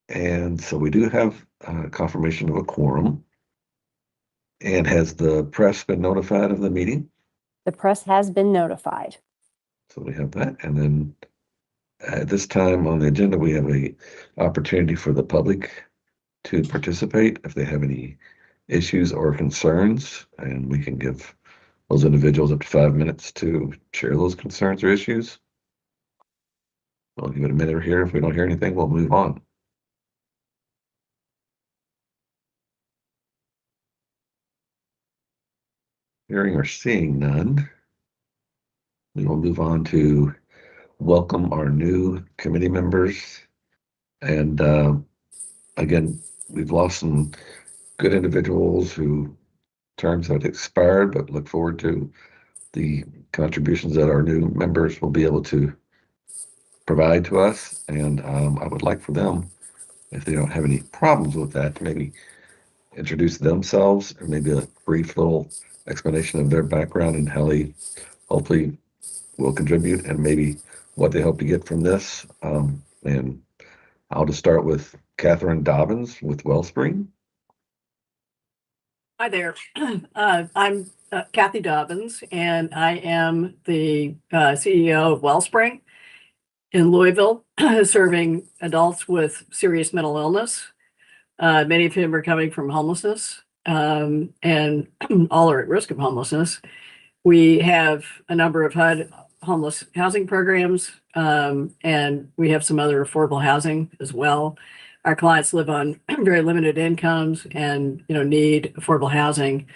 And so we do have confirmation of a quorum. And has the press been notified of the meeting? The press has been notified. So we have that. And then at this time on the agenda, we have a opportunity for the public to participate if they have any issues or concerns, and we can give those individuals up to 5 minutes to share those concerns or issues. I'll give it a minute here. If we don't hear anything, we'll move on. Hearing or seeing none, we will move on to welcome our new committee members. And again, we've lost some good individuals whose terms have expired, but look forward to the contributions that our new members will be able to provide to us. And I would like for them, if they don't have any problems with that, to maybe introduce themselves or maybe a brief little explanation of their background and how they hopefully will contribute and maybe what they hope to get from this. And I'll just start with Catherine Dobbins with Wellspring. Hi there. I'm Kathy Dobbins, and I am the CEO of Wellspring in Louisville, serving adults with serious mental illness, many of whom are coming from homelessness, and all are at risk of homelessness. We have a number of HUD homeless housing programs, and we have some other affordable housing as well. Our clients live on very limited incomes and need affordable housing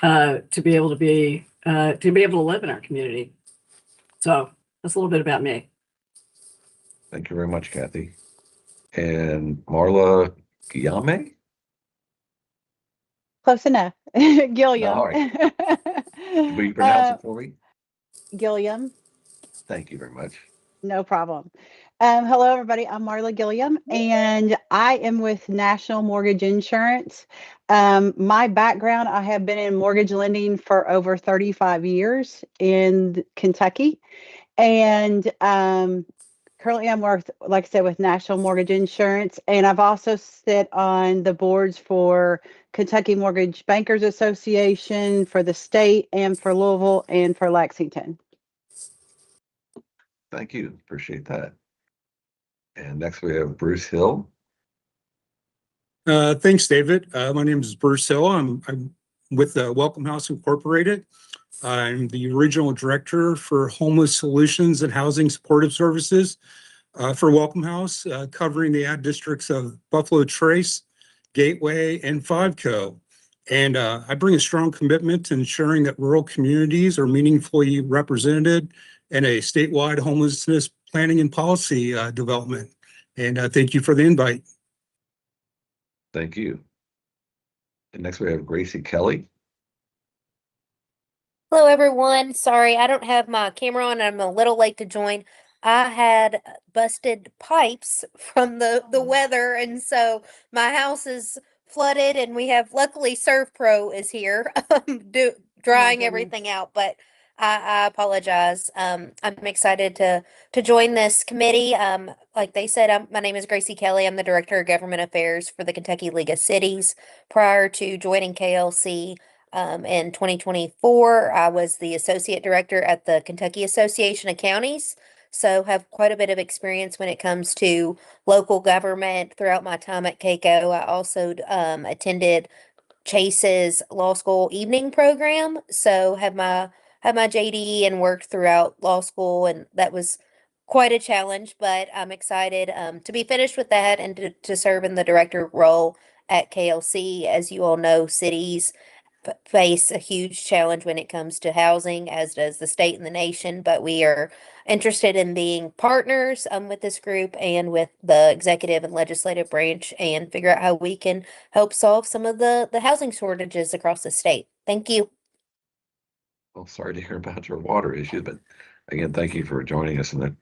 to be able to live in our community. So that's a little bit about me. Thank you very much, Kathy. And Marla Guillaume? Close enough. Gilliam. All right. Will you pronounce it for me? Gilliam. Thank you very much. No problem. Hello, everybody. I'm Marla Gilliam, and I am with National Mortgage Insurance. My background, I have been in mortgage lending for over 35 years in Kentucky. And currently I'm working, like I said, with National Mortgage Insurance. And I've also sit on the boards for Kentucky Mortgage Bankers Association, for the state, and for Louisville, and for Lexington. Thank you. Appreciate that. And next we have Bruce Hill. Thanks, David. My name is Bruce Hill. I'm with Welcome House Incorporated. I'm the regional director for homeless solutions and housing supportive services for Welcome House, covering the ad districts of Buffalo Trace, Gateway, and Fiveco. And I bring a strong commitment to ensuring that rural communities are meaningfully represented in a statewide homelessness planning and policy development. And thank you for the invite. Thank you. And next we have Gracie Kelly. Hello, everyone. Sorry, I don't have my camera on. I'm a little late to join. I had busted pipes from the weather, and so my house is flooded, and we have, luckily, ServPro is here drying everything out, but I apologize. I'm excited to join this committee. Like they said, my name is Gracie Kelly. I'm the Director of Government Affairs for the Kentucky League of Cities. Prior to joining KLC, in 2024, I was the Associate Director at the Kentucky Association of Counties. So have quite a bit of experience when it comes to local government throughout my time at KCO. I also attended Chase's law school evening program. So have my JD and worked throughout law school, and that was quite a challenge, but I'm excited to be finished with that and to serve in the director role at KLC. As you all know, cities face a huge challenge when it comes to housing, as does the state and the nation, but we are interested in being partners with this group and with the executive and legislative branch, and figure out how we can help solve some of the housing shortages across the state. Thank you. Well, sorry to hear about your water issues, but again, thank you for joining us in a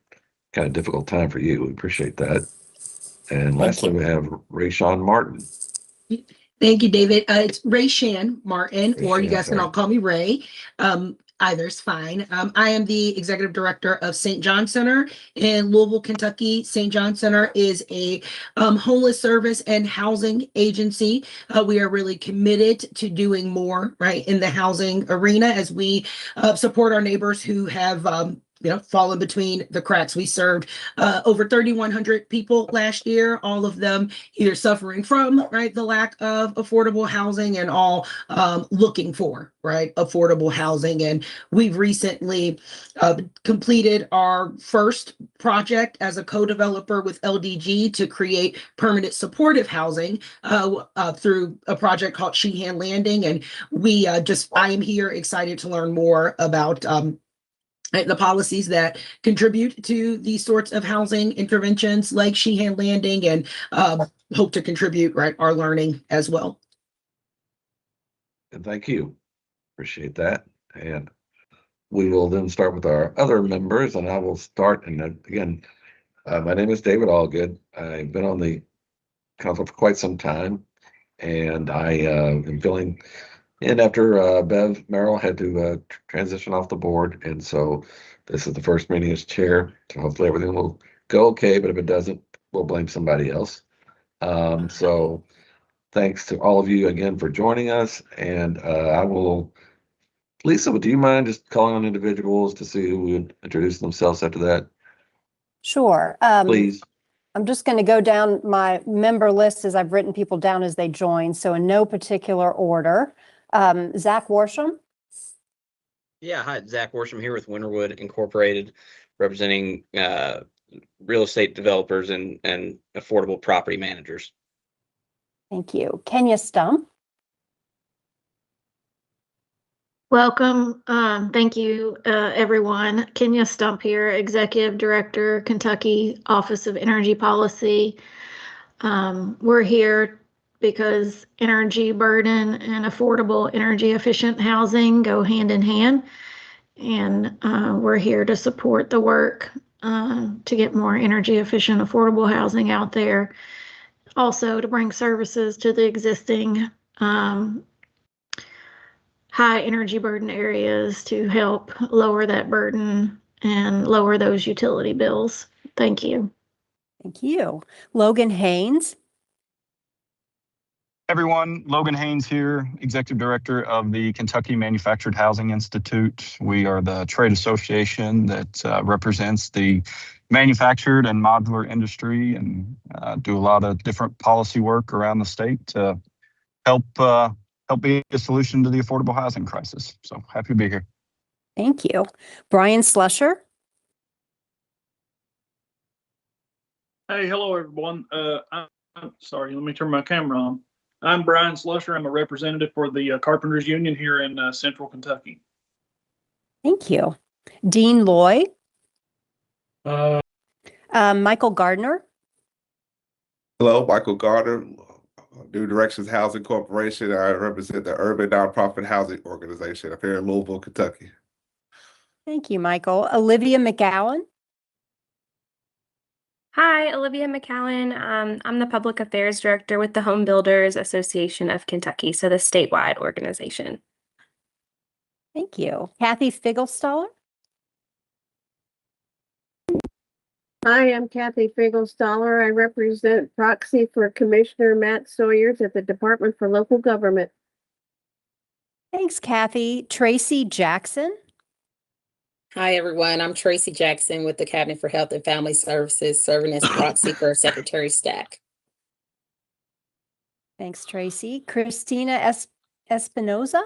kind of difficult time for you. We appreciate that. And lastly, we have Rayshawn Martin. Thank you, David. It's Rayshawn Martin, or you guys can all call me Ray. Either's fine. I am the executive director of St. John Center in Louisville, Kentucky. St. John Center is a homeless service and housing agency. We are really committed to doing more, right, in the housing arena as we support our neighbors who have fallen between the cracks. We served over 3,100 people last year, all of them either suffering from, right, the lack of affordable housing and all looking for, right, affordable housing. And we've recently completed our first project as a co-developer with LDG to create permanent supportive housing through a project called Sheehan Landing. And I am here excited to learn more about the policies that contribute to these sorts of housing interventions like Sheehan Landing, and hope to contribute, right, our learning as well. And thank you. Appreciate that. And we will then start with our other members, and I will start. And again, my name is David Allgood. I've been on the council for quite some time, and I am filling in after Bev Merrill had to transition off the board. And so this is the first meeting as chair. So hopefully everything will go okay, but if it doesn't, we'll blame somebody else. So thanks to all of you again for joining us. And Lisa, do you mind just calling on individuals to see who would introduce themselves after that, Sure. please? I'm just going to go down my member list as I've written people down as they join. So in no particular order. Zach Worsham. Yeah, hi, Zach Worsham here with Winterwood Incorporated, representing real estate developers and affordable property managers. Thank you. Kenya Stump. Welcome. Thank you, everyone. Kenya Stump here, Executive Director, Kentucky Office of Energy Policy. We're here because energy burden and affordable energy efficient housing go hand in hand. And we're here to support the work to get more energy efficient, affordable housing out there. Also to bring services to the existing high energy burden areas to help lower that burden and lower those utility bills. Thank you. Thank you. Logan Haynes. Everyone, Logan Haynes here, Executive Director of the Kentucky Manufactured Housing Institute. We are the trade association that represents the manufactured and modular industry, and do a lot of different policy work around the state to help be a solution to the affordable housing crisis. So happy to be here. Thank you. Brian Slusher. Hey, hello everyone. I'm sorry, let me turn my camera on. I'm Brian Slusher. I'm a representative for the Carpenters Union here in Central Kentucky. Thank you. Dean Loy. Michael Gardner. Hello, Michael Gardner, New Directions Housing Corporation. I represent the Urban Nonprofit Housing Organization up here in Louisville, Kentucky. Thank you, Michael. Olivia McGowan. Hi, Olivia McCowan. I'm the Public Affairs Director with the Home Builders Association of Kentucky, so the statewide organization. Thank you. Kathy Figelstaller. Hi, I'm Kathy Figelstaller. I represent proxy for Commissioner Matt Sawyers at the Department for Local Government. Thanks, Kathy. Tracy Jackson. Hi, everyone. I'm Tracy Jackson with the Cabinet for Health and Family Services, serving as proxy for Secretary Stack. Thanks, Tracy. Christina Espinoza.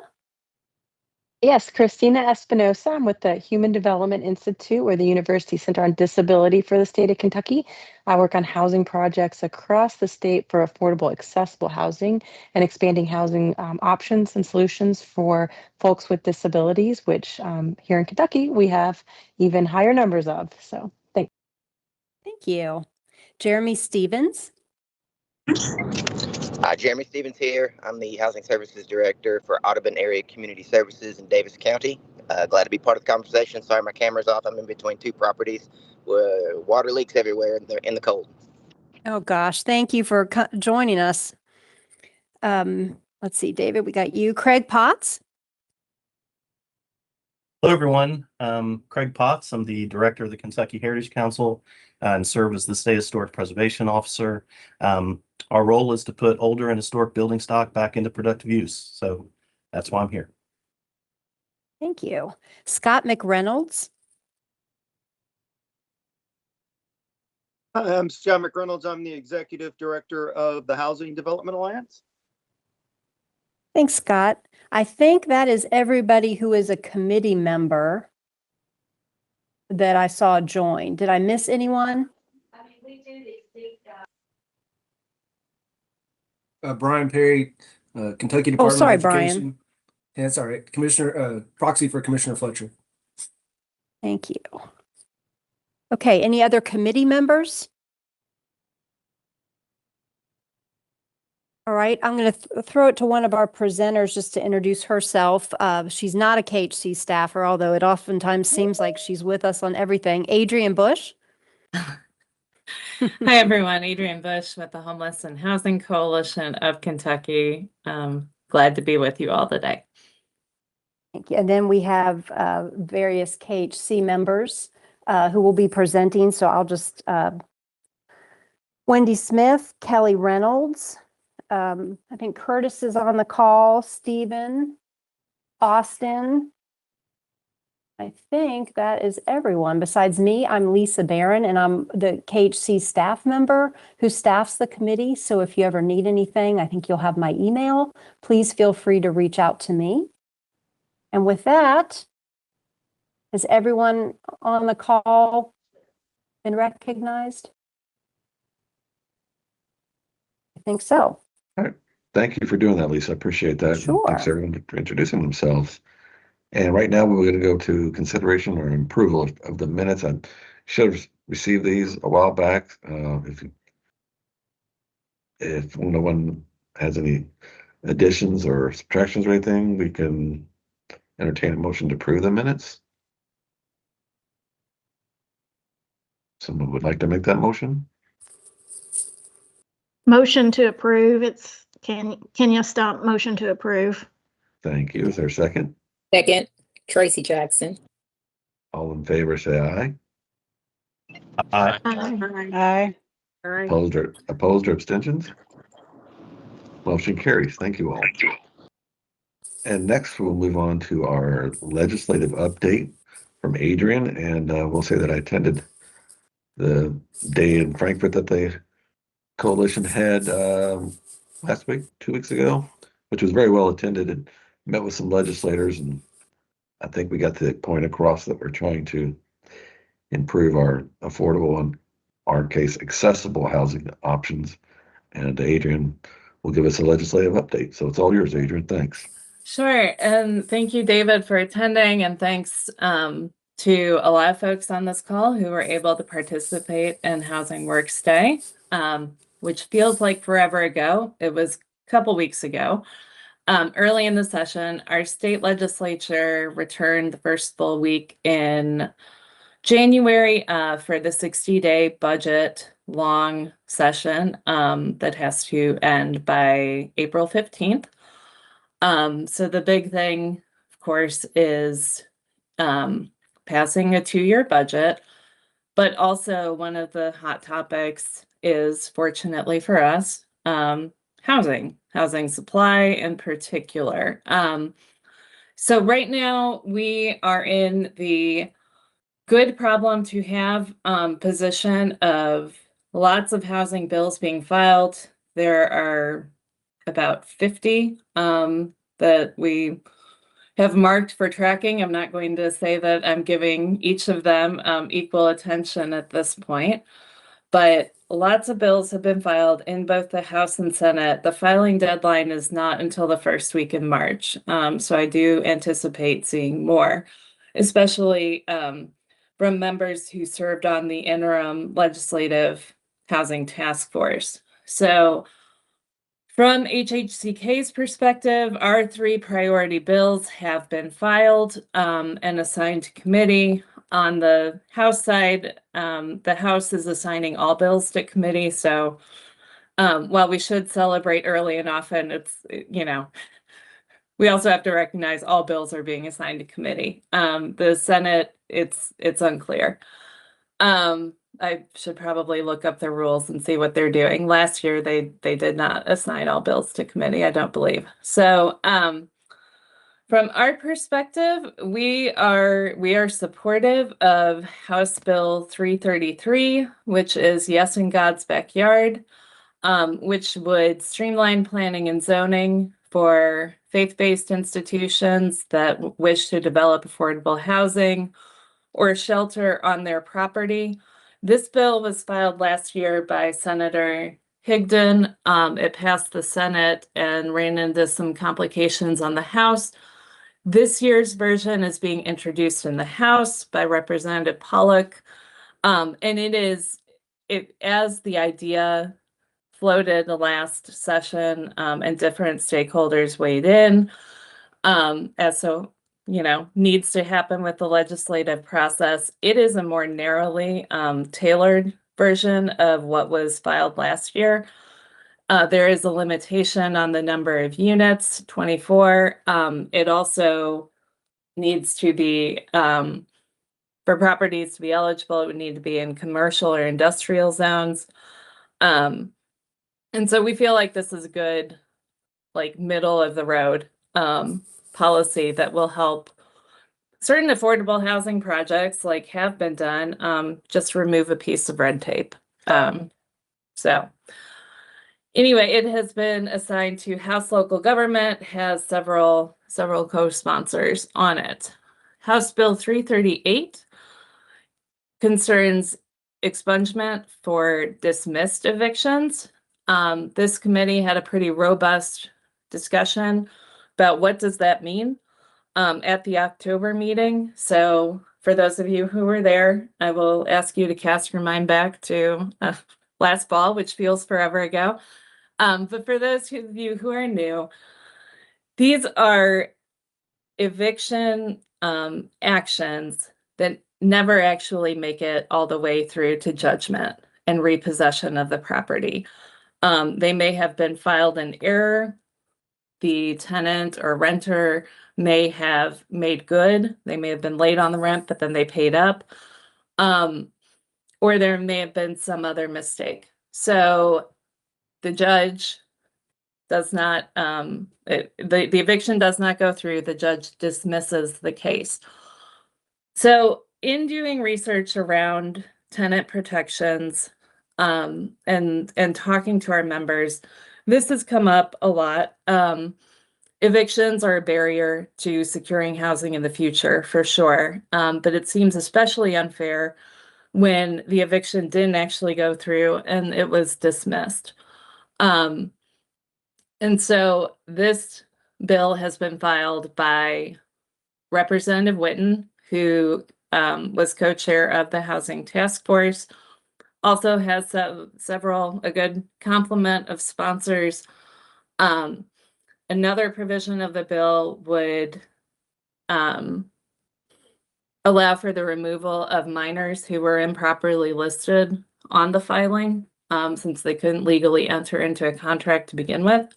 Yes, Christina Espinosa. I'm with the Human Development Institute, or the University Center on Disability for the state of Kentucky. I work on housing projects across the state for affordable, accessible housing and expanding housing options and solutions for folks with disabilities, which here in Kentucky, we have even higher numbers of. So thanks. Thank you. Jeremy Stevens. Jeremy Stevens here. I'm the Housing Services Director for Audubon Area Community Services in Davis County. Glad to be part of the conversation. Sorry, my camera's off. I'm in between two properties where water leaks everywhere and they're in the cold. Oh, gosh. Thank you for joining us. Let's see, David, we got you. Craig Potts. Hello, everyone. Craig Potts. I'm the director of the Kentucky Heritage Council and serve as the State Historic Preservation Officer. Our role is to put older and historic building stock back into productive use. So that's why I'm here. Thank you. Scott McReynolds. Hi, I'm Scott McReynolds. I'm the Executive Director of the Housing Development Alliance. Thanks, Scott. I think that is everybody who is a committee member that I saw join. Did I miss anyone? Brian Perry, Kentucky Oh, Department sorry, of Brian. Education. Yeah, that's all right. Commissioner, proxy for Commissioner Fletcher. Thank you. Okay, any other committee members? All right, I'm going to throw it to one of our presenters just to introduce herself. She's not a KHC staffer, although it oftentimes seems like she's with us on everything. Adrienne Bush. Hi, everyone. Adrienne Bush with the Homeless and Housing Coalition of Kentucky. Glad to be with you all today. Thank you. And then we have various KHC members who will be presenting. So I'll just, Wendy Smith, Kelly Reynolds, I think Curtis is on the call, Stephen, Austin. I think that is everyone besides me. I'm Lisa Barron, and I'm the KHC staff member who staffs the committee. So if you ever need anything, I think you'll have my email. Please feel free to reach out to me. And with that, has everyone on the call been recognized? I think so. All right. Thank you for doing that, Lisa. I appreciate that. Sure. Thanks everyone for introducing themselves. And right now we're going to go to consideration or approval of the minutes. I should have received these a while back. If no one has any additions or subtractions or anything, we can entertain a motion to approve the minutes. Someone would like to make that motion? Motion to approve. It's Kenya Stump, motion to approve. Thank you. Is there a second? Second, Tracy Jackson. All in favor, say aye. Aye. Aye. Opposed or abstentions? Motion carries. Thank you all. And next we'll move on to our legislative update from Adrienne. And we'll say that I attended the day in Frankfurt that the coalition had last week, 2 weeks ago, which was very well attended, and met with some legislators. And I think we got the point across that we're trying to improve our affordable and, our case, accessible housing options. And Adrienne will give us a legislative update. So it's all yours, Adrienne. Thanks. Sure. And thank you, David, for attending. And thanks to a lot of folks on this call who were able to participate in Housing Works Day, which feels like forever ago. It was a couple weeks ago. Early in the session, our state legislature returned the first full week in January for the 60-day budget long session that has to end by April 15th. So the big thing, of course, is passing a 2-year budget, but also one of the hot topics is, fortunately for us, housing supply in particular. So right now we are in the good problem to have position of lots of housing bills being filed. There are about 50 that we have marked for tracking. I'm not going to say that I'm giving each of them equal attention at this point, but lots of bills have been filed in both the House and Senate. The filing deadline is not until the first week in March. So I do anticipate seeing more, especially from members who served on the interim legislative housing task force. So from HHCK's perspective, our 3 priority bills have been filed and assigned to committee. On the House side, the House is assigning all bills to committee. So while we should celebrate early and often, it's, we also have to recognize all bills are being assigned to committee. The Senate, it's unclear. I should probably look up the rules and see what they're doing. Last year, they did not assign all bills to committee, I don't believe. So, from our perspective, we are supportive of House Bill 333, which is Yes in God's Backyard, which would streamline planning and zoning for faith-based institutions that wish to develop affordable housing or shelter on their property. This bill was filed last year by Senator Higdon. It passed the Senate and ran into some complications on the House. This year's version is being introduced in the House by Representative Pollock. And as the idea floated the last session, and different stakeholders weighed in, needs to happen with the legislative process. It is a more narrowly tailored version of what was filed last year. There is a limitation on the number of units, 24. It also needs to be, for properties to be eligible, it would need to be in commercial or industrial zones. And so we feel like this is a good, middle of the road policy that will help certain affordable housing projects have been done, just remove a piece of red tape. So anyway, it has been assigned to House Local Government, has several co-sponsors on it. House Bill 338 concerns expungement for dismissed evictions. This committee had a pretty robust discussion about what does that mean at the October meeting. So for those of you who were there, I will ask you to cast your mind back to last fall, which feels forever ago. But for those of you who are new, these are eviction actions that never actually make it all the way through to judgment and repossession of the property. They may have been filed in error. The tenant or renter may have made good. They may have been late on the rent, but then they paid up. Or there may have been some other mistake. So the judge does not, the eviction does not go through. The judge dismisses the case. So in doing research around tenant protections and talking to our members, this has come up a lot. Evictions are a barrier to securing housing in the future, for sure. But it seems especially unfair when the eviction didn't actually go through and it was dismissed. And so this bill has been filed by Representative Whitten, who was co-chair of the Housing Task Force, also has a good complement of sponsors. Another provision of the bill would allow for the removal of minors who were improperly listed on the filing, since they couldn't legally enter into a contract to begin with.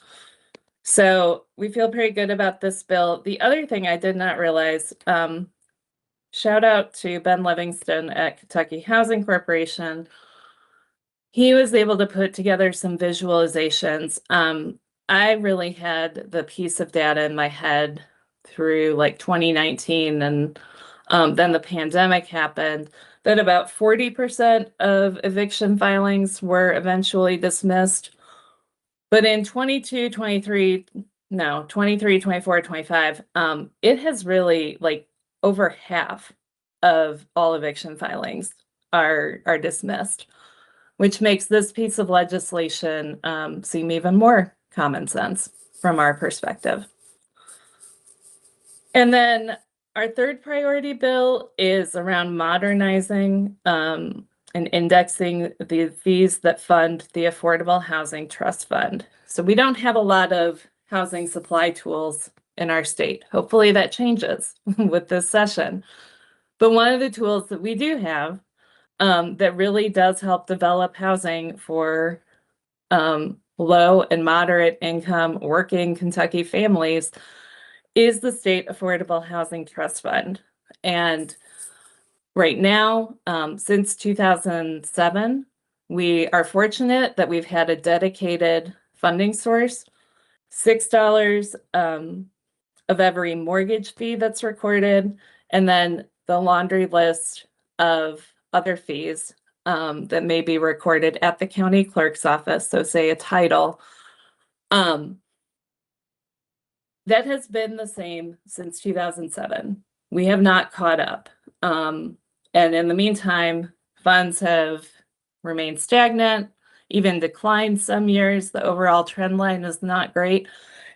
So we feel pretty good about this bill. The other thing I did not realize, shout out to Ben Livingston at Kentucky Housing Corporation. He was able to put together some visualizations. I really had the piece of data in my head through 2019, and then the pandemic happened, that about 40% of eviction filings were eventually dismissed. But in 23, 24, 25, it has really over half of all eviction filings are dismissed, which makes this piece of legislation seem even more common sense from our perspective. And then our third priority bill is around modernizing and indexing the fees that fund the Affordable Housing Trust Fund. So we don't have a lot of housing supply tools in our state. Hopefully that changes with this session. But one of the tools that we do have that really does help develop housing for low and moderate income working Kentucky families is the State Affordable Housing Trust Fund. And right now, since 2007, we are fortunate that we've had a dedicated funding source. $6 of every mortgage fee that's recorded, and then the laundry list of other fees that may be recorded at the county clerk's office. So say a title. That has been the same since 2007. We have not caught up. And in the meantime, funds have remained stagnant, even declined some years. The overall trend line is not great.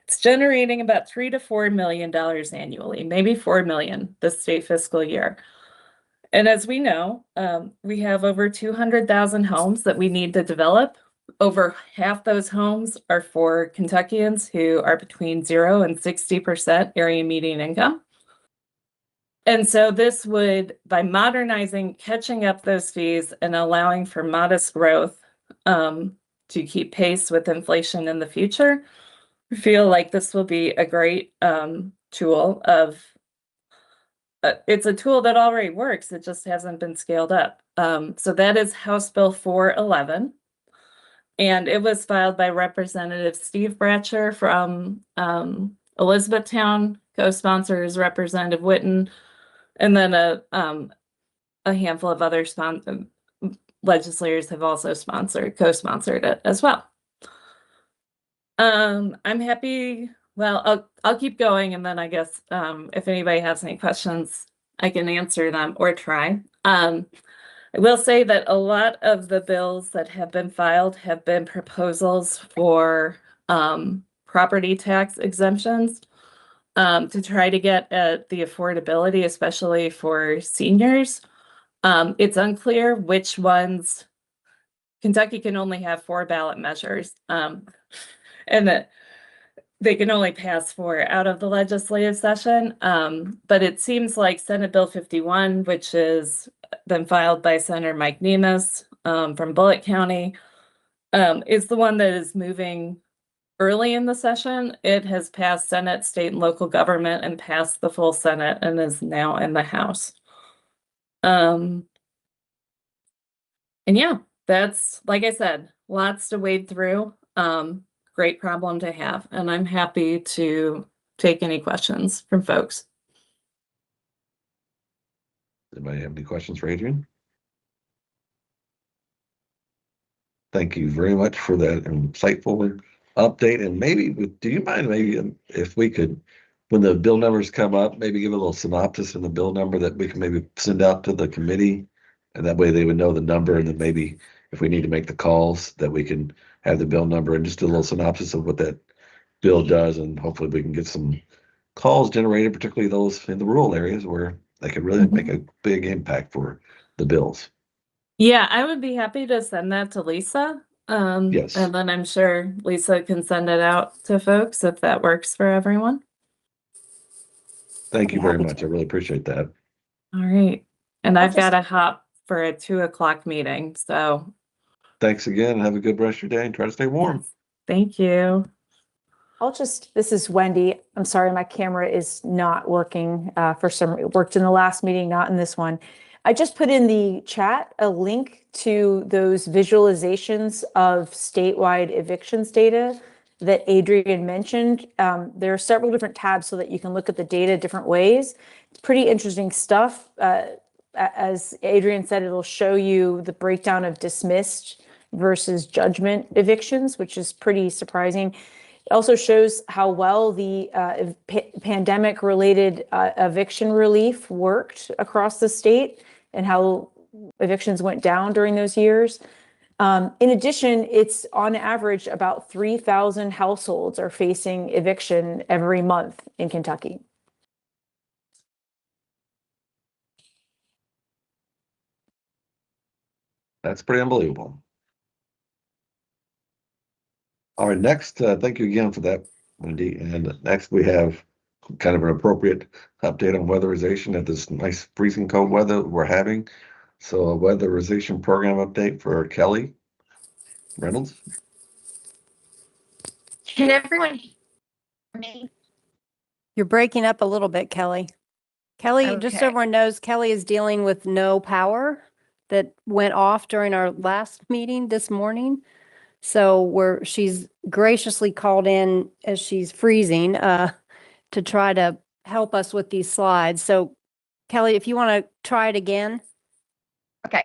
It's generating about $3 to $4 million annually, maybe $4 million this state fiscal year. And as we know, we have over 200,000 homes that we need to develop. Over half those homes are for Kentuckians who are between 0 and 60% area median income. And so this would, by modernizing, catching up those fees and allowing for modest growth to keep pace with inflation in the future, I feel like this will be a great tool of, it's a tool that already works, it just hasn't been scaled up. So that is House Bill 411. And it was filed by Representative Steve Bratcher from Elizabethtown, co-sponsors Representative Witten, and then a handful of other legislators have also co-sponsored it as well. I'm happy. Well, I'll keep going, and then I guess if anybody has any questions, I can answer them or try. I will say that a lot of the bills that have been filed have been proposals for property tax exemptions to try to get at the affordability, especially for seniors. It's unclear which ones. Kentucky can only have 4 ballot measures, and that they can only pass 4 out of the legislative session. But it seems like Senate Bill 51, which has been filed by Senator Mike Nemes from Bullitt County, is the one that is moving early in the session. It has passed Senate, state, and local government and passed the full Senate and is now in the House. And yeah, that's, like I said, lots to wade through. Great problem to have, and I'm happy to take any questions from folks. Anybody have any questions for Adrian? Thank you very much for that insightful update. And maybe, do you mind maybe if we could, when the bill numbers come up, maybe give a little synopsis in the bill number that we can maybe send out to the committee, and that way they would know the number, and then maybe if we need to make the calls, that we can have the bill number and just do a little synopsis of what that bill does, and hopefully we can get some calls generated, particularly those in the rural areas where they could really make a big impact for the bills. Yeah, I would be happy to send that to Lisa. Yes. And then I'm sure Lisa can send it out to folks if that works for everyone. Thank you very much. I really appreciate that. All right. And I've got to hop for a 2:00 meeting. So thanks again. Have a good rest of your day and try to stay warm. Thank you. This is Wendy. I'm sorry, my camera is not working it worked in the last meeting, not in this one. I just put in the chat a link to those visualizations of statewide evictions data that Adrian mentioned. There are several different tabs so that you can look at the data different ways. It's pretty interesting stuff. As Adrian said, it'll show you the breakdown of dismissed versus judgment evictions, which is pretty surprising. It also shows how well the pandemic-related eviction relief worked across the state and how evictions went down during those years. In addition, it's on average about 3,000 households are facing eviction every month in Kentucky. That's pretty unbelievable. All right, next, thank you again for that, Wendy. And next we have kind of an appropriate update on weatherization at this nice freezing cold weather we're having. So a weatherization program update for Kelly Reynolds. Can everyone hear me? You're breaking up a little bit, Kelly. Kelly, just so Okay. everyone knows, Kelly is dealing with no power that went off during our last meeting this morning. So she's graciously called in as she's freezing to try to help us with these slides. So Kelly, if you want to try it again. Okay,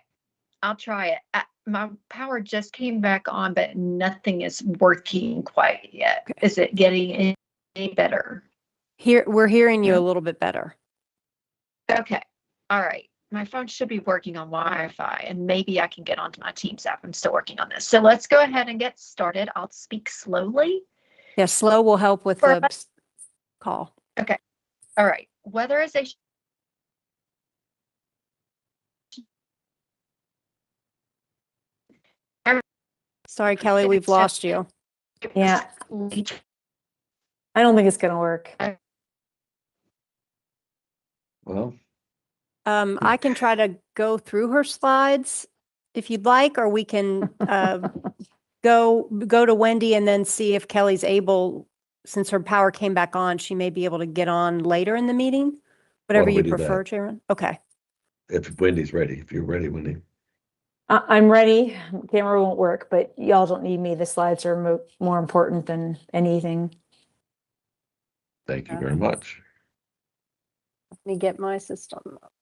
I'll try it. My power just came back on, but nothing is working quite yet. Is it getting any better? We're hearing you a little bit better. Okay, all right. My phone should be working on Wi-Fi, and maybe I can get onto my Teams app. I'm still working on this. So let's go ahead and get started. I'll speak slowly. Yeah, slow will help with the call. Okay, all right. Weatherization. Sorry, Kelly, we've lost you. Yeah. I don't think it's going to work. Well, I can try to go through her slides if you'd like, or we can go to Wendy and then see if Kelly's able, since her power came back on, she may be able to get on later in the meeting. Whatever don't we you do prefer, that? Chairman. Okay. If Wendy's ready, if you're ready, Wendy. I'm ready. Camera won't work, but y'all don't need me. The slides are more important than anything. Thank you very much. Let me get my system up.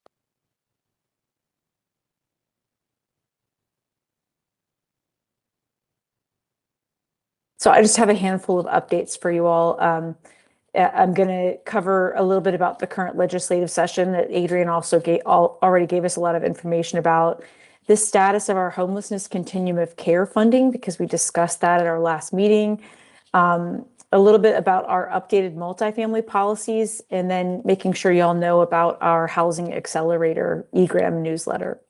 So I just have a handful of updates for you all. I'm going to cover a little bit about the current legislative session that Adrian also already gave us a lot of information about. The status of our homelessness continuum of care funding, because we discussed that at our last meeting. A little bit about our updated multifamily policies, and then making sure y'all know about our Housing Accelerator eGram newsletter.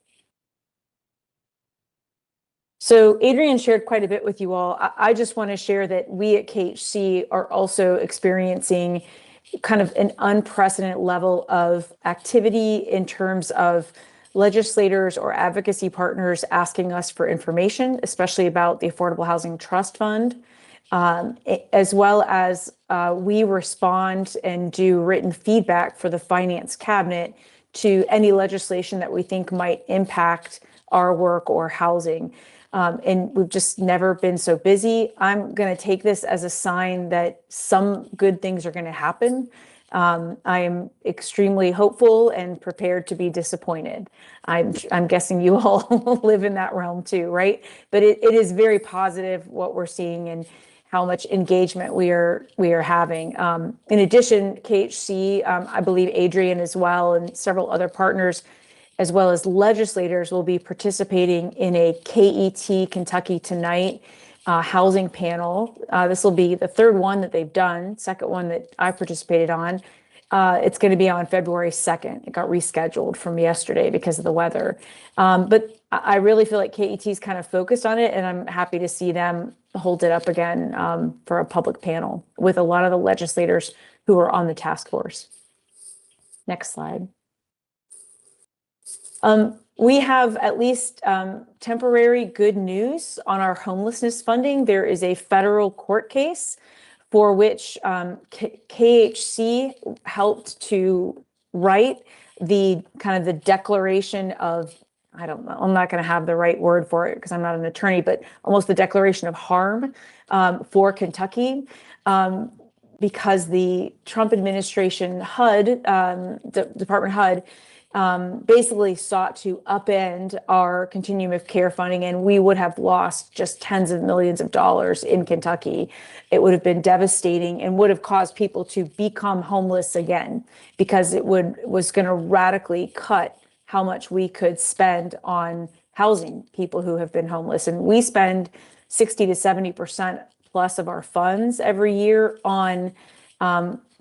So Adrian shared quite a bit with you all. I just want to share that we at KHC are also experiencing kind of an unprecedented level of activity in terms of legislators or advocacy partners asking us for information, especially about the Affordable Housing Trust Fund, as well as we respond and do written feedback for the Finance Cabinet to any legislation that we think might impact our work or housing. And we've just never been so busy. I'm going to take this as a sign that some good things are going to happen. I am extremely hopeful and prepared to be disappointed. I'm guessing you all live in that realm too, right? But it is very positive what we're seeing and how much engagement we are having. In addition, KHC, I believe Adrian as well, and several other partners, as well as legislators, will be participating in a KET Kentucky Tonight housing panel. This will be the third one that they've done, second one that I participated on. It's going to be on February 2nd. It got rescheduled from yesterday because of the weather. But I really feel like KET's kind of focused on it, and I'm happy to see them hold it up again for a public panel with a lot of the legislators who are on the task force. Next slide. We have at least temporary good news on our homelessness funding. There is a federal court case for which KHC helped to write the kind of the declaration of, I don't know, I'm not going to have the right word for it because I'm not an attorney, but almost the declaration of harm for Kentucky. Because the Trump administration HUD, the Department HUD, basically sought to upend our continuum of care funding, and we would have lost just tens of millions of dollars in Kentucky. It would have been devastating and would have caused people to become homeless again, because it was going to radically cut how much we could spend on housing people who have been homeless. And we spend 60 to 70% plus of our funds every year on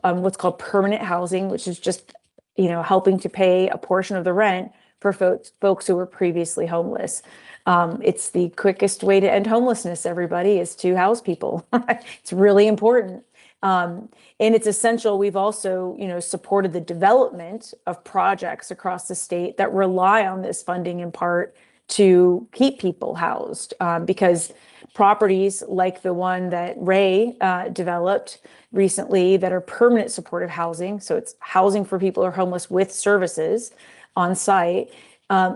what's called permanent housing, which is just helping to pay a portion of the rent for folks who were previously homeless. It's the quickest way to end homelessness, everybody, is to house people. It's really important. And it's essential. We've also, supported the development of projects across the state that rely on this funding in part to keep people housed, because properties like the one that Ray developed recently that are permanent supportive housing, so it's housing for people who are homeless with services on site,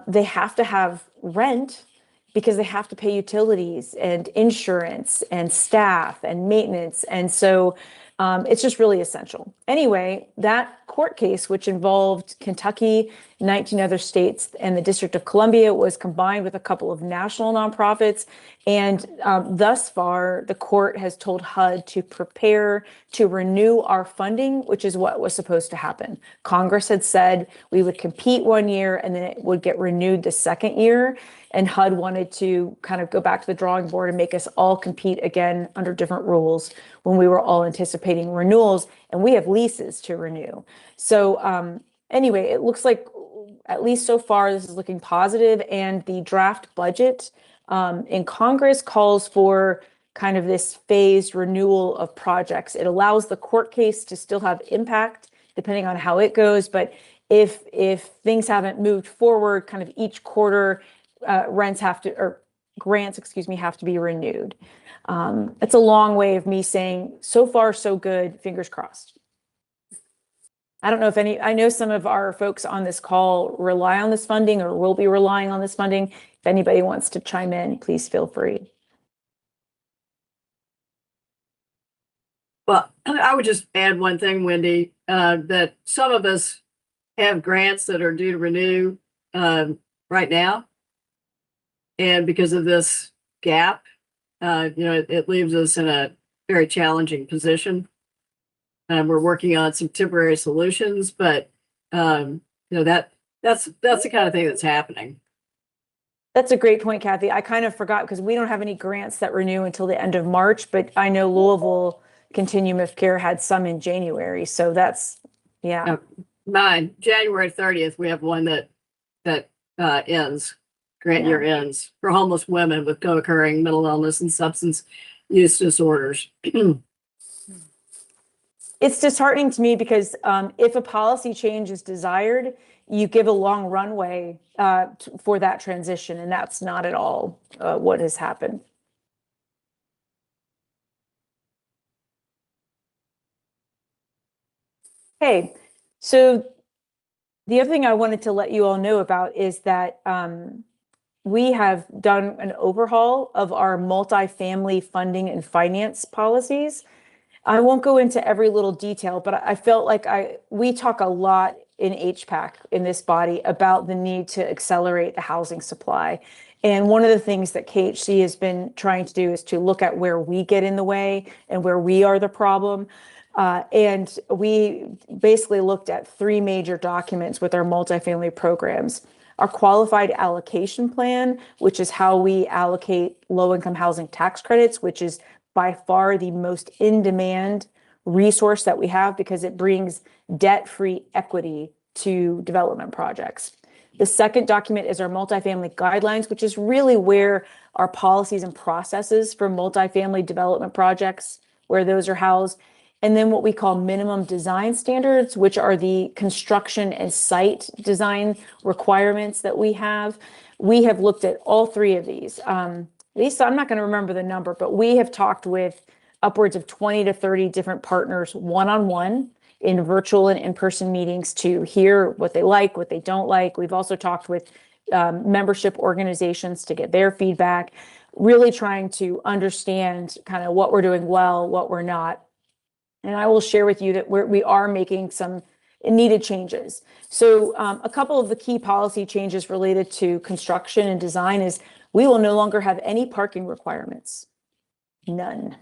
they have to have rent because they have to pay utilities and insurance and staff and maintenance. And so it's just really essential. Anyway, that court case, which involved Kentucky, 19 other states, and the District of Columbia, was combined with a couple of national nonprofits. And thus far, the court has told HUD to prepare to renew our funding, which is what was supposed to happen. Congress had said we would compete 1 year and then it would get renewed the second year. And HUD wanted to kind of go back to the drawing board and make us all compete again under different rules when we were all anticipating renewals, and we have leases to renew. So anyway, it looks like, at least so far, this is looking positive, and the draft budget in Congress calls for kind of this phased renewal of projects. It allows the court case to still have impact depending on how it goes, but if things haven't moved forward, kind of each quarter, grants, have to be renewed. It's a long way of me saying, so far, so good, fingers crossed. I don't know if I know some of our folks on this call rely on this funding or will be relying on this funding. If anybody wants to chime in, please feel free. Well, I would just add one thing, Wendy, that some of us have grants that are due to renew right now. And because of this gap, it leaves us in a very challenging position. We're working on some temporary solutions, but that's the kind of thing that's happening. That's a great point, Kathy. I kind of forgot because we don't have any grants that renew until the end of March, but I know Louisville Continuum of Care had some in January. So that's, yeah. Mine, January 30th, we have one that ends. Grant year ends for homeless women with co-occurring mental illness and substance use disorders. It's disheartening to me because if a policy change is desired, you give a long runway for that transition, and that's not at all what has happened. Okay, so the other thing I wanted to let you all know about is that we have done an overhaul of our multifamily funding and finance policies. I won't go into every little detail, but I felt like we talk a lot in HPAC in this body about the need to accelerate the housing supply. And one of the things that KHC has been trying to do is to look at where we get in the way and where we are the problem. And we basically looked at 3 major documents with our multifamily programs. Our qualified allocation plan, which is how we allocate low-income housing tax credits, which is by far the most in-demand resource that we have because it brings debt-free equity to development projects. The second document is our multifamily guidelines, which is really where our policies and processes for multifamily development projects, where those are housed. And then what we call minimum design standards, which are the construction and site design requirements that we have. We have looked at all 3 of these. Lisa, I'm not going to remember the number, but we have talked with upwards of 20 to 30 different partners one-on-one in virtual and in-person meetings to hear what they like, what they don't like. We've also talked with membership organizations to get their feedback, really trying to understand kind of what we're doing well, what we're not. And I will share with you that we are making some needed changes. So a couple of the key policy changes related to construction and design is we will no longer have any parking requirements. None.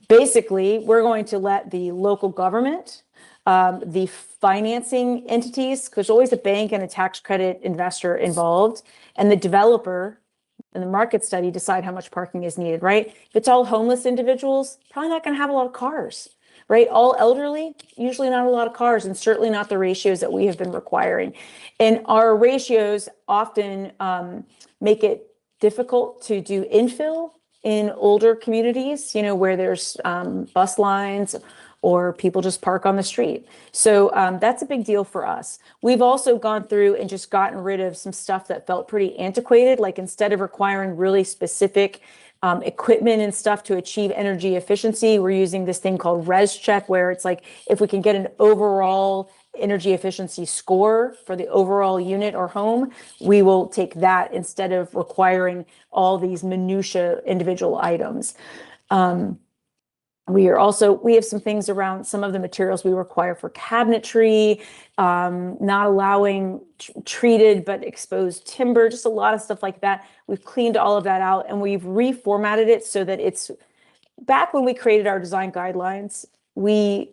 Basically, we're going to let the local government, the financing entities, because there's always a bank and a tax credit investor involved, and the developer and the market study decide how much parking is needed, right? If it's all homeless individuals, probably not going to have a lot of cars, right? All elderly, usually not a lot of cars, and certainly not the ratios that we have been requiring. And our ratios often make it difficult to do infill in older communities, where there's bus lines or people just park on the street. So that's a big deal for us. We've also gone through and just gotten rid of some stuff that felt pretty antiquated, like instead of requiring really specific equipment and stuff to achieve energy efficiency, we're using this thing called ResCheck, where it's like if we can get an overall energy efficiency score for the overall unit or home, we will take that instead of requiring all these minutia individual items. We have some things around some of the materials we require for cabinetry, not allowing treated but exposed timber, just a lot of stuff like that. We've cleaned all of that out and we've reformatted it so that it's, back when we created our design guidelines, we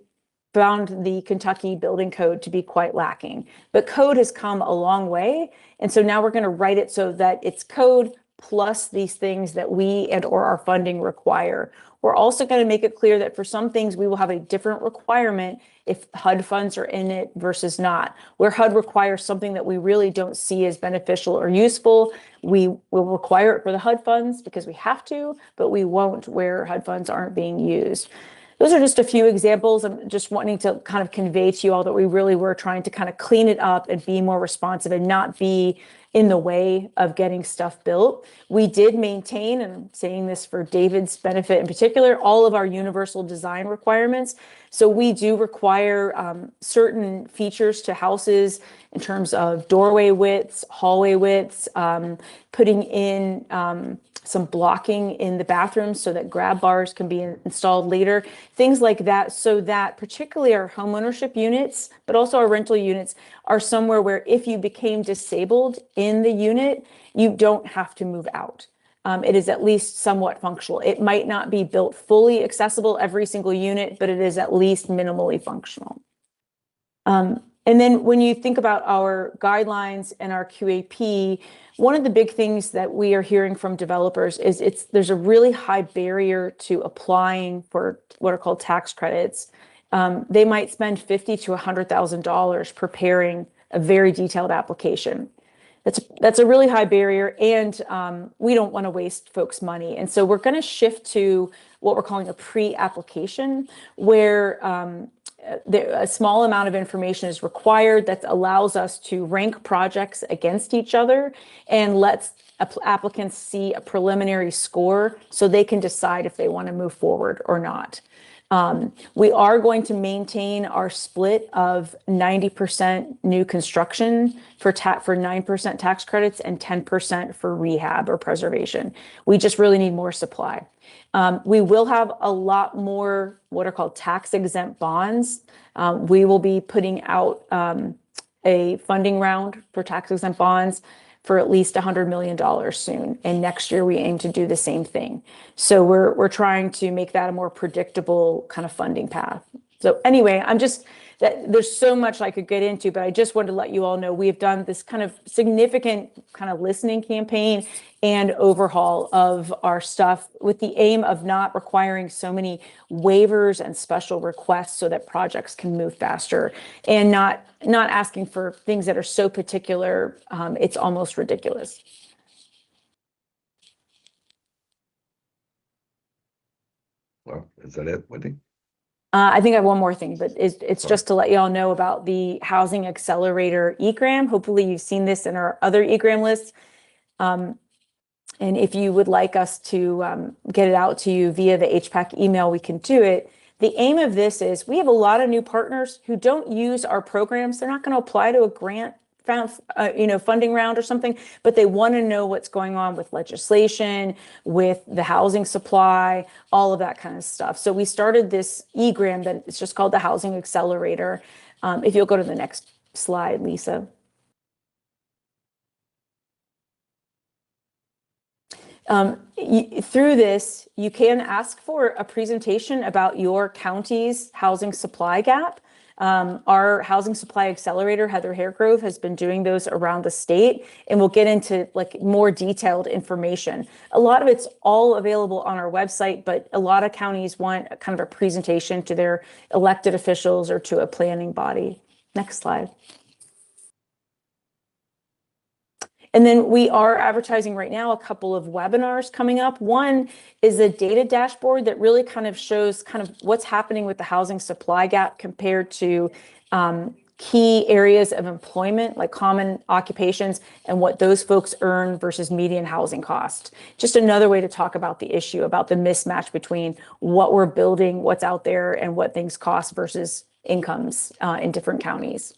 found the Kentucky building code to be quite lacking, but code has come a long way. And so now we're going to write it so that it's code plus these things that we and or our funding require. We're also going to make it clear that for some things we will have a different requirement if HUD funds are in it versus not. Where HUD requires something that we really don't see as beneficial or useful, we will require it for the HUD funds because we have to, but we won't where HUD funds aren't being used. Those are just a few examples. I'm just wanting to kind of convey to you all that we really were trying to kind of clean it up and be more responsive and not be in the way of getting stuff built. We did maintain, and I'm saying this for David's benefit in particular, all of our universal design requirements. So we do require certain features to houses in terms of doorway widths, hallway widths, putting in some blocking in the bathrooms so that grab bars can be installed later, things like that, so that particularly our homeownership units, but also our rental units are somewhere where if you became disabled in the unit, you don't have to move out. It is at least somewhat functional. It might not be built fully accessible every single unit, but it is at least minimally functional. And then when you think about our guidelines and our QAP, one of the big things that we are hearing from developers is there's a really high barrier to applying for what are called tax credits. They might spend $50,000 to $100,000 preparing a very detailed application. That's a really high barrier, and we don't want to waste folks' money. And so we're going to shift to what we're calling a pre-application, where a small amount of information is required that allows us to rank projects against each other and lets applicants see a preliminary score so they can decide if they want to move forward or not. We are going to maintain our split of 90% new construction for 9% tax credits and 10% for rehab or preservation. We just really need more supply. We will have a lot more what are called tax exempt bonds. We will be putting out a funding round for tax exempt bonds for at least $100 million soon. And next year we aim to do the same thing. So we're trying to make that a more predictable kind of funding path. So anyway, there's so much I could get into, but I just wanted to let you all know we have done this kind of significant kind of listening campaign and overhaul of our stuff with the aim of not requiring so many waivers and special requests so that projects can move faster, and not asking for things that are so particular, it's almost ridiculous. Well, is that it, Wendy? I think I have one more thing, but it's just to let you all know about the Housing Accelerator eGram. Hopefully you've seen this in our other eGram lists. And if you would like us to get it out to you via the HPAC email, we can do it. The aim of this is we have a lot of new partners who don't use our programs. They're not going to apply to a grant funding round or something, but they want to know what's going on with legislation, with the housing supply, all of that kind of stuff. So we started this eGram that it's just called the Housing Accelerator. If you'll go to the next slide, Lisa. Through this, you can ask for a presentation about your county's housing supply gap. Our Housing Supply Accelerator, Heather Haregrove, has been doing those around the state, and we'll get into like more detailed information. A lot of it's all available on our website, but a lot of counties want a kind of a presentation to their elected officials or to a planning body. Next slide. And then we are advertising right now a couple of webinars coming up. One is a data dashboard that really kind of shows kind of what's happening with the housing supply gap compared to key areas of employment, like common occupations, and what those folks earn versus median housing cost. Just another way to talk about the issue, about the mismatch between what we're building, what's out there, and what things cost versus incomes in different counties.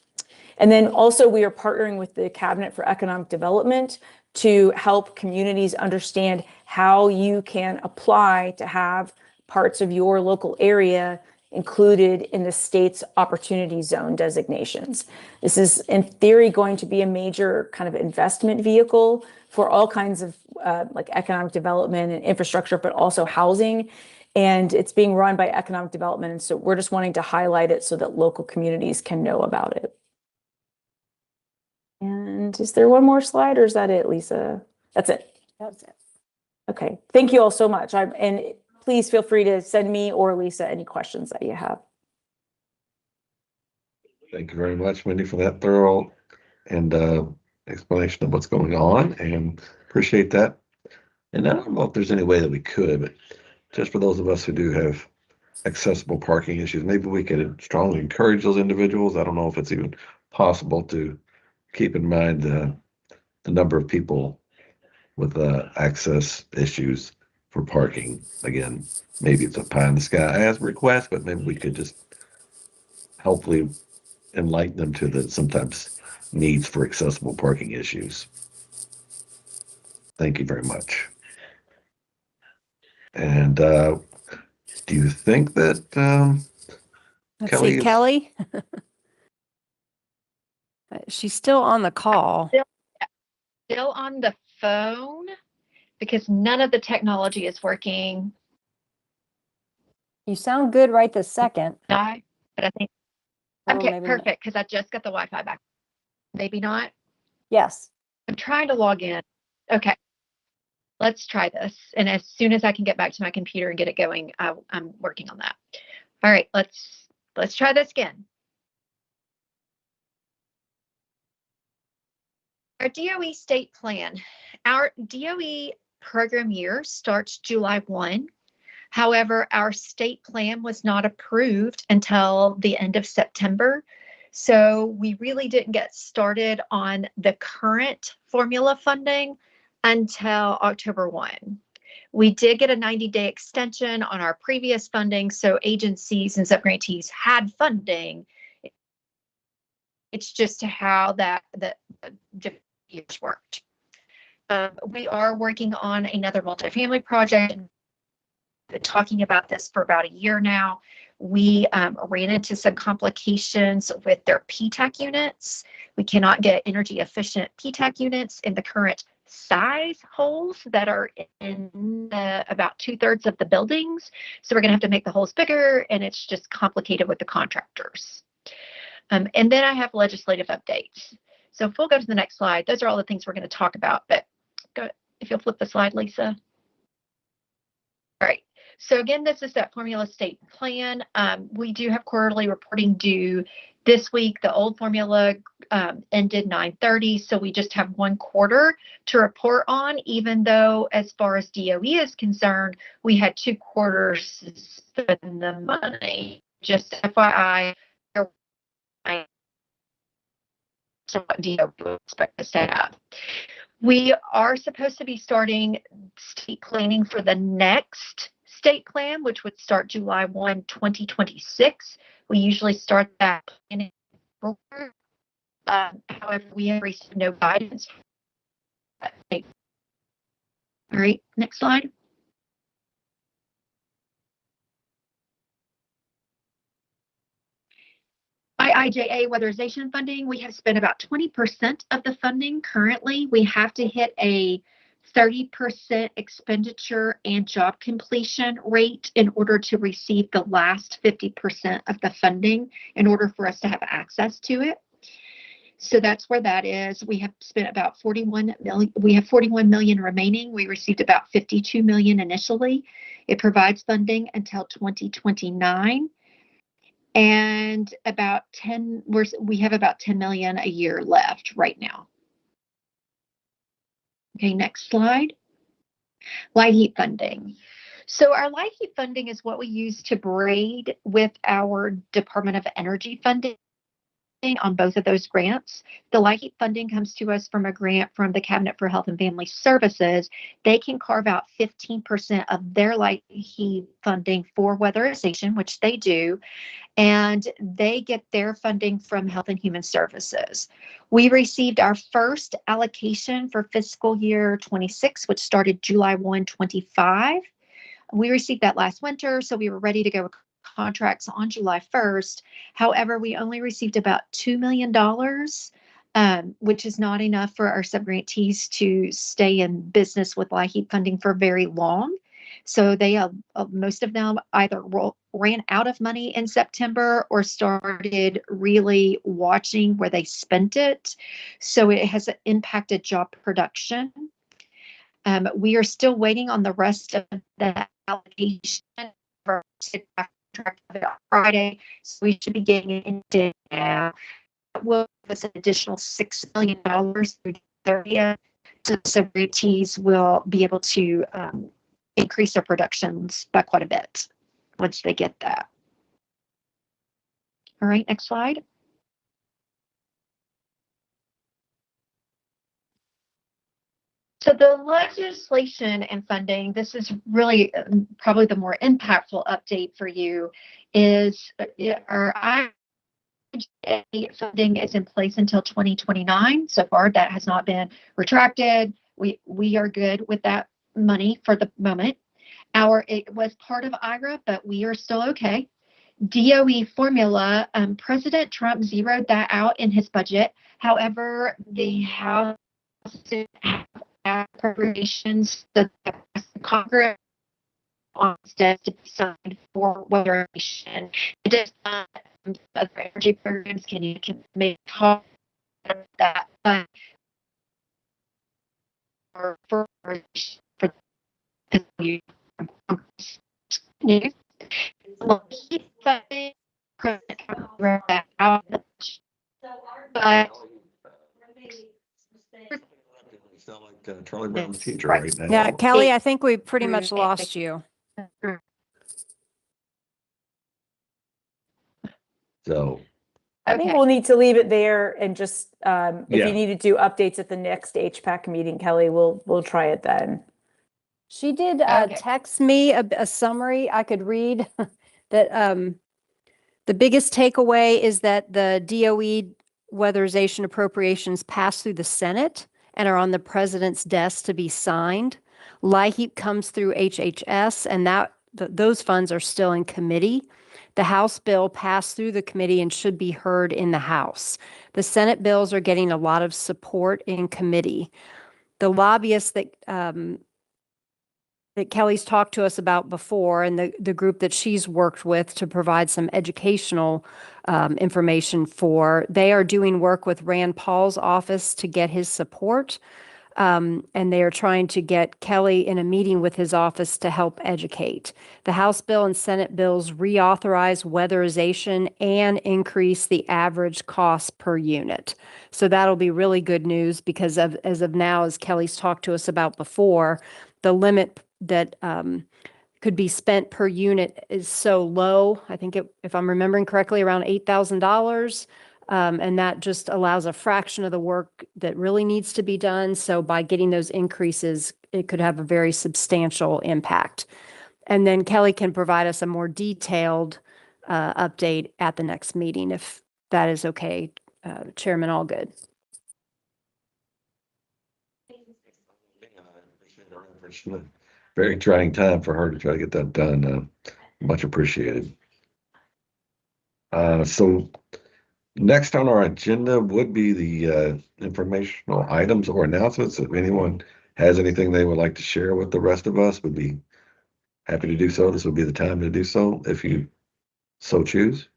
And then also we are partnering with the Cabinet for Economic Development to help communities understand how you can apply to have parts of your local area included in the state's opportunity zone designations. This is in theory going to be a major kind of investment vehicle for all kinds of like economic development and infrastructure, but also housing. And it's being run by economic development. And so we're just wanting to highlight it so that local communities can know about it. And is there one more slide or is that it, Lisa? That's it. That's it. Okay. Thank you all so much. And please feel free to send me or Lisa any questions that you have. Thank you very much, Wendy, for that thorough and explanation of what's going on, and appreciate that. And I don't know if there's any way that we could, but just for those of us who do have accessible parking issues, maybe we could strongly encourage those individuals. I don't know if it's even possible to keep in mind the number of people with access issues for parking. Again, maybe it's a pie in the sky as a request, but maybe we could just hopefully enlighten them to the sometimes needs for accessible parking issues. Thank you very much. And do you think that Let's Kelly see, is- Kelly. She's still on the call. Still on the phone because none of the technology is working. You sound good right this second. No, but I think, Oh, okay, maybe not. perfect, because I just got the Wi-Fi back. Maybe not. Yes. I'm trying to log in. Okay, let's try this. And as soon as I can get back to my computer and get it going, I'm working on that. All right, let's try this again. Our DOE state plan. Our DOE program year starts July 1. However, our state plan was not approved until the end of September. So we really didn't get started on the current formula funding until October 1. We did get a 90-day extension on our previous funding, so agencies and subgrantees had funding. It's just how that the different years worked. We are working on another multifamily project. Been talking about this for about a year now. We ran into some complications with their PTAC units. We cannot get energy efficient PTAC units in the current size holes that are in about 2/3 of the buildings. So we're going to have to make the holes bigger, and it's just complicated with the contractors. And then I have legislative updates. So if we'll go to the next slide, those are all the things we're going to talk about. But go, if you'll flip the slide, Lisa. All right. So again, this is that formula state plan. We do have quarterly reporting due this week. The old formula ended 9/30, so we just have 1 quarter to report on, even though as far as DOE is concerned, we had 2 quarters to spend the money. Just FYI, so what DOE would expect us to have. We are supposed to be starting state planning for the next state plan, which would start July 1, 2026. We usually start that planning. However, we have received no guidance. All right, next slide. IIJA weatherization funding, we have spent about 20% of the funding currently. We have to hit a 30% expenditure and job completion rate in order to receive the last 50% of the funding in order for us to have access to it. So that's where that is. We have spent about 41 million. We have 41 million remaining. We received about 52 million initially. It provides funding until 2029. And about 10, we have about 10 million a year left right now. Okay, next slide. Light heat funding. So our light heat funding is what we use to braid with our Department of Energy funding on both of those grants. The light heat funding comes to us from a grant from the Cabinet for Health and Family Services. They can carve out 15% of their light heat funding for weatherization, which they do, and they get their funding from Health and Human Services. We received our first allocation for fiscal year 26, which started July 1, 25. We received that last winter, so we were ready to go with contracts on July 1st. However, we only received about $2 million, which is not enough for our subgrantees to stay in business with LIHEAP funding for very long. So they, most of them either ran out of money in September or started really watching where they spent it. So it has impacted job production. We are still waiting on the rest of the allocation for contract on Friday, so we should be getting it into now. That will give us an additional $6 million through 30th, so the subgrantees will be able to increase their productions by quite a bit once they get that. All right, next slide. So the legislation and funding, this is really probably the more impactful update for you, is our IIJA funding is in place until 2029. So far, that has not been retracted. We are good with that money for the moment. It was part of IRA, but we are still okay. DOE formula, President Trump zeroed that out in his budget. However, the House appropriations that Congress wants to be signed for weatherization. It is not other energy programs can make talk that, but for news, keep funding out, but sound like Charlie Brown's teacher right. right now. Yeah, Kelly, I think we pretty much lost you. So I think we'll need to leave it there and just, if Yeah. you need to do updates at the next HPAC meeting, Kelly, we'll try it then. She did text me a summary I could read that the biggest takeaway is that the DOE weatherization appropriations pass through the Senate and are on the president's desk to be signed. LIHEAP comes through HHS, and those funds are still in committee. The House bill passed through the committee and should be heard in the House. The Senate bills are getting a lot of support in committee. The lobbyists that Kelly's talked to us about before, and the group that she's worked with to provide some educational information for, they are doing work with Rand Paul's office to get his support. And they are trying to get Kelly in a meeting with his office to help educate. The House bill and Senate bills reauthorize weatherization and increase the average cost per unit. So that'll be really good news because as of now, as Kelly's talked to us about before, the limit that could be spent per unit is so low. I think if I'm remembering correctly, around $8,000. And that just allows a fraction of the work that really needs to be done. So by getting those increases, it could have a very substantial impact. And then Kelly can provide us a more detailed update at the next meeting, if that is okay. Chairman Allgood. Very trying time for her to try to get that done. Much appreciated. So next on our agenda would be the informational items or announcements. If anyone has anything they would like to share with the rest of us, would be happy to do so. This would be the time to do so if you so choose.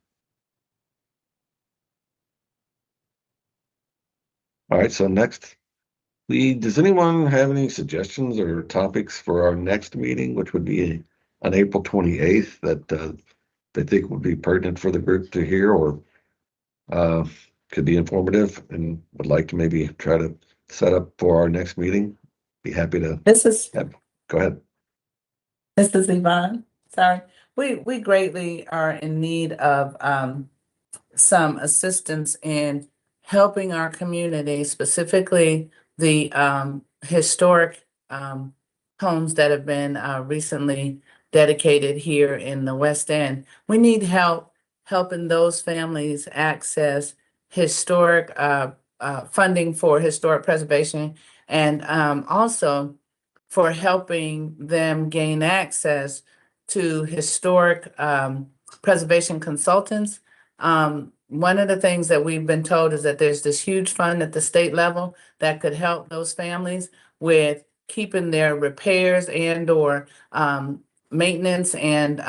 All right, so next, does anyone have any suggestions or topics for our next meeting, which would be on April 28th, that they think would be pertinent for the group to hear or could be informative and would like to maybe try to set up for our next meeting? be happy to. This is Go ahead. This is Yvonne. Sorry. We greatly are in need of some assistance in helping our community, specifically the historic homes that have been recently dedicated here in the West End. We need help helping those families access historic funding for historic preservation, and also for helping them gain access to historic preservation consultants. One of the things that we've been told is that there's this huge fund at the state level that could help those families with keeping their repairs and or maintenance, and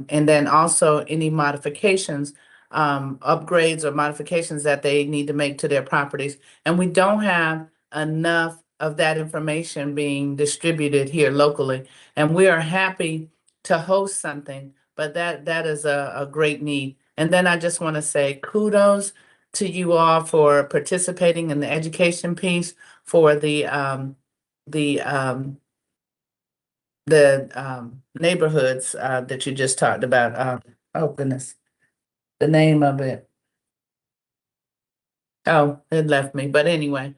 then also any modifications, upgrades or modifications that they need to make to their properties. And we don't have enough of that information being distributed here locally. And we are happy to host something, but that is a great need. And then I just want to say kudos to you all for participating in the education piece for the neighborhoods that you just talked about. Oh goodness, the name of it. Oh, it left me. But anyway,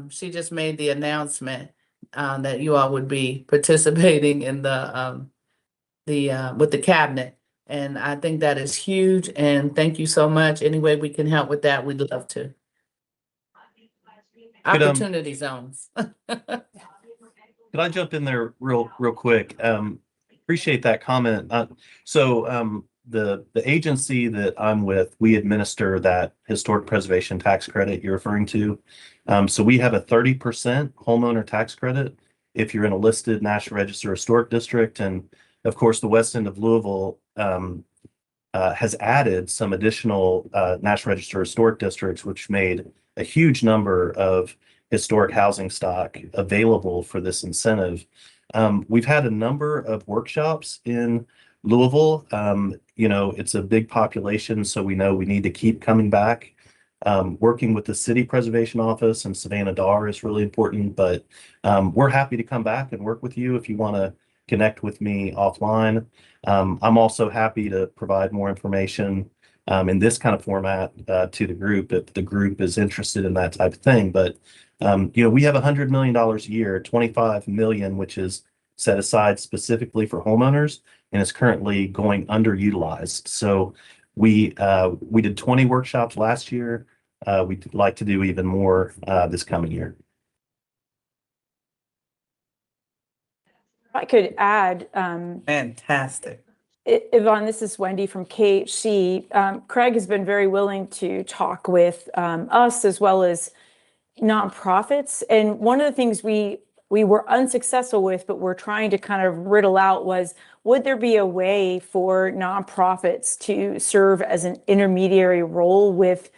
she just made the announcement that you all would be participating in the with the cabinet. And I think that is huge. And thank you so much. Any way we can help with that, we'd love to. Opportunity zones. Could I jump in there real quick? Appreciate that comment. The agency that I'm with, we administer that historic preservation tax credit you're referring to. So we have a 30% homeowner tax credit if you're in a listed National Register Historic District. And of course, the West End of Louisville has added some additional National Register Historic Districts, which made a huge number of historic housing stock available for this incentive. We've had a number of workshops in Louisville. It's a big population, so we know we need to keep coming back. Working with the City Preservation Office and Savannah Dar is really important, but we're happy to come back and work with you if you want to connect with me offline. I'm also happy to provide more information in this kind of format to the group if the group is interested in that type of thing. But we have $100 million a year, 25 million, which is set aside specifically for homeowners and is currently going underutilized. So we did 20 workshops last year. We'd like to do even more this coming year. I could add. Fantastic. Yvonne, this is Wendy from KHC. Craig has been very willing to talk with us as well as nonprofits. And one of the things we were unsuccessful with, but we're trying to kind of riddle out was, would there be a way for nonprofits to serve as an intermediary role with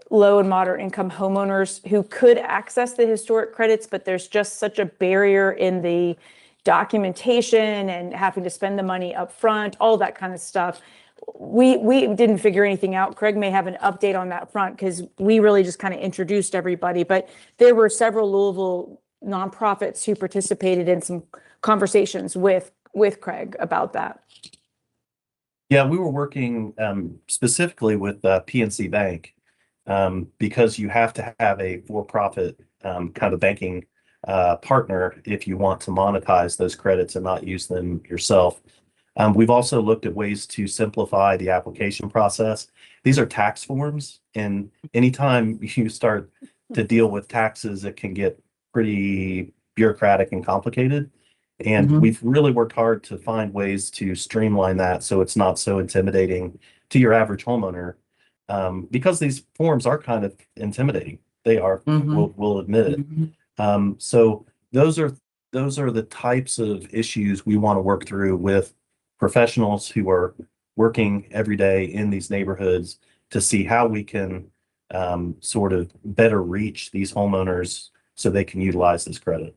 low and moderate income homeowners who could access the historic credits, but there's just such a barrier in the documentation and having to spend the money up front, all that kind of stuff. We didn't figure anything out. Craig may have an update on that front because we really just kind of introduced everybody, but there were several Louisville nonprofits who participated in some conversations with Craig about that. Yeah, we were working specifically with PNC Bank because you have to have a for-profit kind of banking partner if you want to monetize those credits and not use them yourself. We've also looked at ways to simplify the application process. These are tax forms, and anytime you start to deal with taxes, it can get pretty bureaucratic and complicated. And we've really worked hard to find ways to streamline that so it's not so intimidating to your average homeowner, because these forms are kind of intimidating. They are, we'll admit it. So those are the types of issues we want to work through with professionals who are working every day in these neighborhoods to see how we can sort of better reach these homeowners so they can utilize this credit.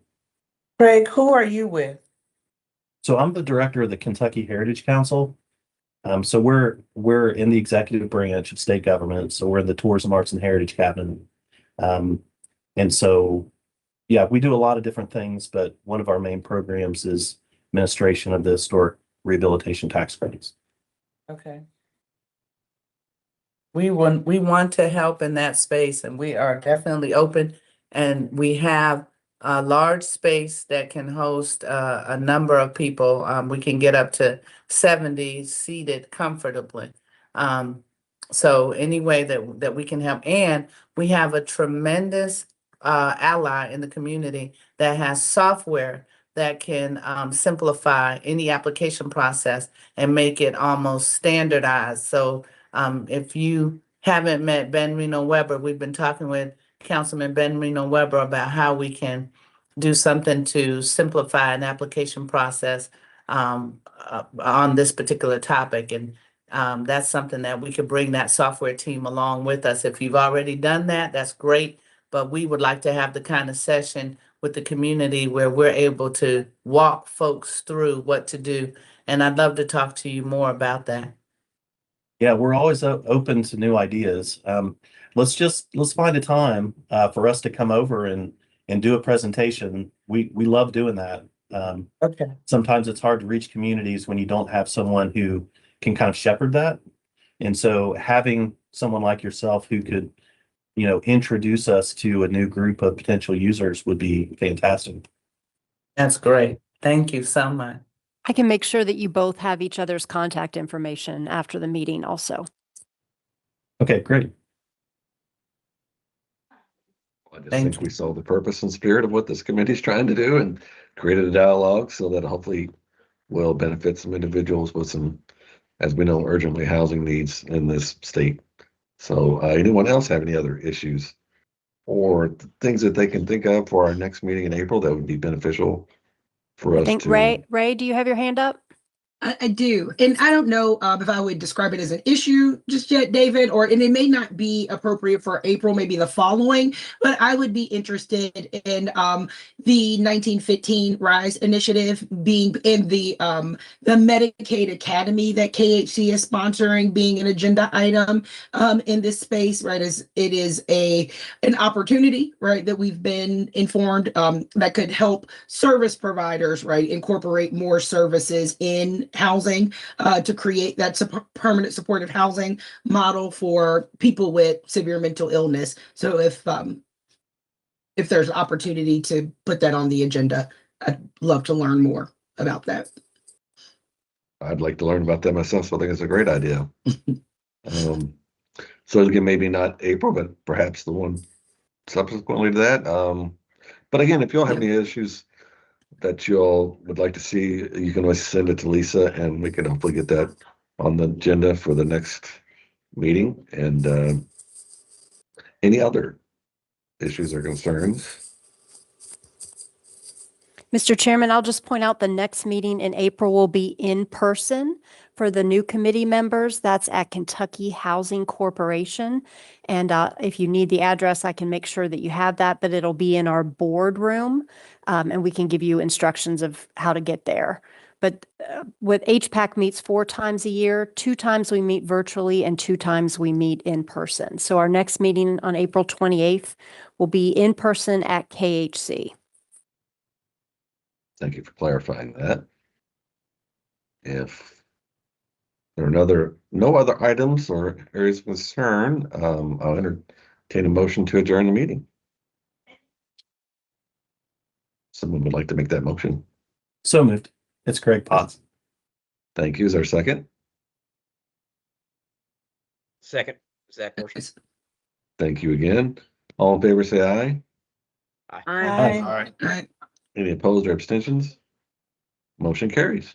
Craig, who are you with? So I'm the director of the Kentucky Heritage Council. So we're in the executive branch of state government. So we're in the Tourism, Arts, and Heritage Cabinet. And so Yeah, we do a lot of different things, but one of our main programs is administration of the historic rehabilitation tax credits. Okay. We want to help in that space, and we are definitely open, and we have a large space that can host a number of people. We can get up to 70 seated comfortably. So any way that we can help, and we have a tremendous ally in the community that has software that can simplify any application process and make it almost standardized. So if you haven't met Ben Reno Weber, we've been talking with Councilman Ben Reno Weber about how we can do something to simplify an application process on this particular topic. And that's something that we could bring that software team along with us. If you've already done that, that's great. But we would like to have the kind of session with the community where we're able to walk folks through what to do. And I'd love to talk to you more about that. Yeah, we're always open to new ideas. Let's find a time for us to come over and do a presentation. We love doing that. Okay. Sometimes it's hard to reach communities when you don't have someone who can kind of shepherd that. And so having someone like yourself who could, introduce us to a new group of potential users would be fantastic. That's great. Thank you so much. I can make sure that you both have each other's contact information after the meeting also. Okay, great. I just think we saw the purpose and spirit of what this committee is trying to do and created a dialogue so that hopefully will benefit some individuals with some, as we know, urgently housing needs in this state. So anyone else have any other issues or things that they can think of for our next meeting in April that would be beneficial for us? I think to Ray, do you have your hand up? I do. And I don't know if I would describe it as an issue just yet, David, and it may not be appropriate for April, maybe the following, but I would be interested in the 1915 RISE initiative being in the Medicaid Academy that KHC is sponsoring being an agenda item in this space, right? As it is an opportunity, right, that we've been informed that could help service providers, right, incorporate more services in housing to create that permanent supportive housing model for people with severe mental illness. So if there's opportunity to put that on the agenda, I'd love to learn more about that. I'd like to learn about that myself, so I think it's a great idea. So again, maybe not April, but perhaps the one subsequently to that. But again, if you all have any issues that you all would like to see, you can always send it to Lisa and we can hopefully get that on the agenda for the next meeting. And any other issues or concerns? Mr. Chairman, I'll just point out the next meeting in April will be in person for the new committee members. That's at Kentucky Housing Corporation. And if you need the address, I can make sure that you have that, but it'll be in our boardroom and we can give you instructions of how to get there. But with HPAC meets 4 times a year, 2 times we meet virtually and 2 times we meet in person. So our next meeting on April 28th will be in person at KHC. Thank you for clarifying that. If there are no other items or areas of concern, I'll entertain a motion to adjourn the meeting. Someone would like to make that motion? So moved. It's Craig Potts. Thank you. Is there a second? Second, Zach Morrison. Thank you again. All in favor, say aye. Aye. All right. Any opposed or abstentions? Motion carries.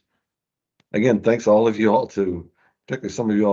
Again, thanks all of you all particularly some of you all